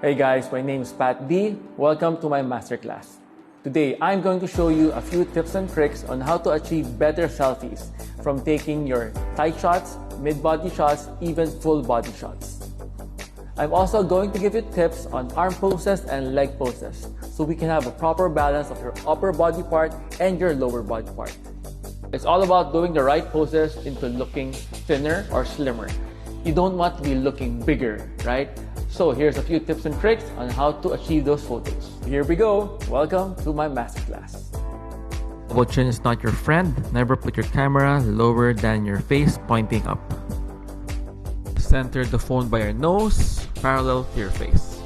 Hey guys, my name is Pat D. Welcome to my masterclass. Today, I'm going to show you a few tips and tricks on how to achieve better selfies from taking your tight shots, mid-body shots, even full body shots. I'm also going to give you tips on arm poses and leg poses so we can have a proper balance of your upper body part and your lower body part. It's all about doing the right poses into looking thinner or slimmer. You don't want to be looking bigger, right? So here's a few tips and tricks on how to achieve those photos. Here we go. Welcome to my masterclass. Elbow chin is not your friend. Never put your camera lower than your face, pointing up. Center the phone by your nose, parallel to your face.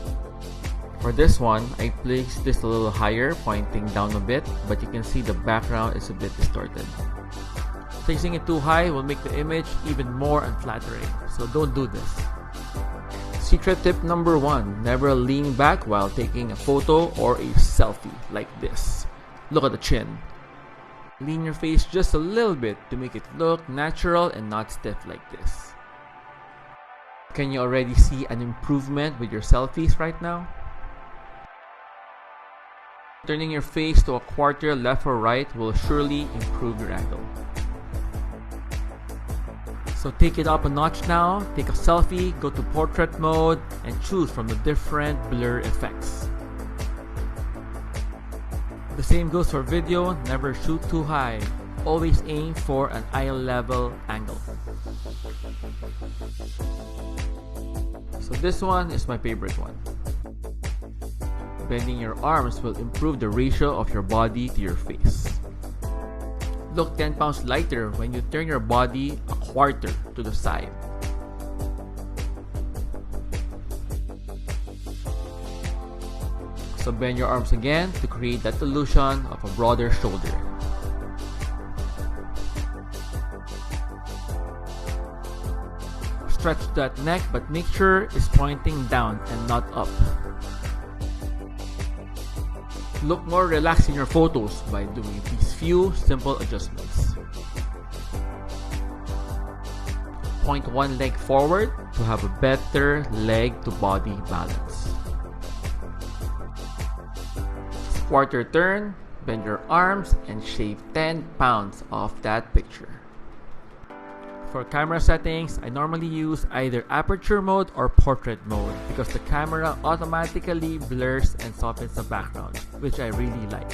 For this one, I placed this a little higher, pointing down a bit, but you can see the background is a bit distorted. Placing it too high will make the image even more unflattering, so don't do this. Secret tip number 1, never lean back while taking a photo or a selfie like this. Look at the chin. Lean your face just a little bit to make it look natural and not stiff like this. Can you already see an improvement with your selfies right now? Turning your face to a quarter left or right will surely improve your angle. So take it up a notch now, take a selfie, go to portrait mode, and choose from the different blur effects. The same goes for video, never shoot too high. Always aim for an eye level angle. So this one is my favorite one. Bending your arms will improve the ratio of your body to your face. Look 10 pounds lighter when you turn your body a quarter to the side. So bend your arms again to create that illusion of a broader shoulder. Stretch that neck, but make sure it's pointing down and not up. Look more relaxed in your photos by doing these few simple adjustments. Point one leg forward to have a better leg to body balance. Quarter turn, bend your arms and shave 10 pounds off that picture. For camera settings, I normally use either aperture mode or portrait mode because the camera automatically blurs and softens the background, which I really like.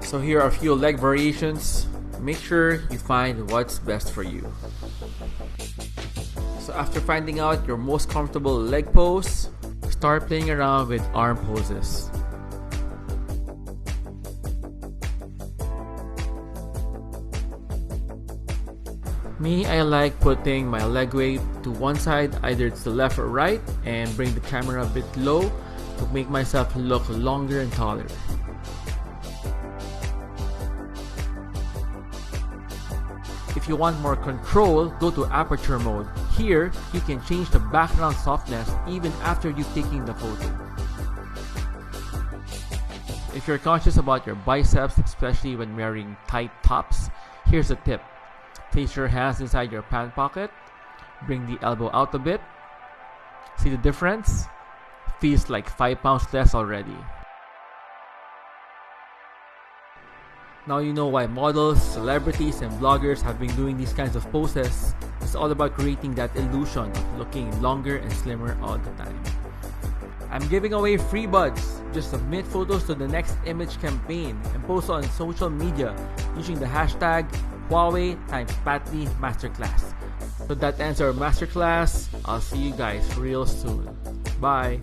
So here are a few leg variations. Make sure you find what's best for you. So after finding out your most comfortable leg pose, start playing around with arm poses. Me, I like putting my leg weight to one side, either it's the left or right, and bring the camera a bit low to make myself look longer and taller. If you want more control, go to aperture mode. Here, you can change the background softness even after you've taken the photo. If you're conscious about your biceps, especially when wearing tight tops, here's a tip. Place your hands inside your pant pocket. Bring the elbow out a bit. See the difference? Feels like 5 pounds less already. Now you know why models, celebrities, and bloggers have been doing these kinds of poses. It's all about creating that illusion of looking longer and slimmer all the time. I'm giving away free buds. Just submit photos to the next image campaign and post on social media using the hashtag HUAWEI x PatD Masterclass. So that ends our masterclass. I'll see you guys real soon. Bye!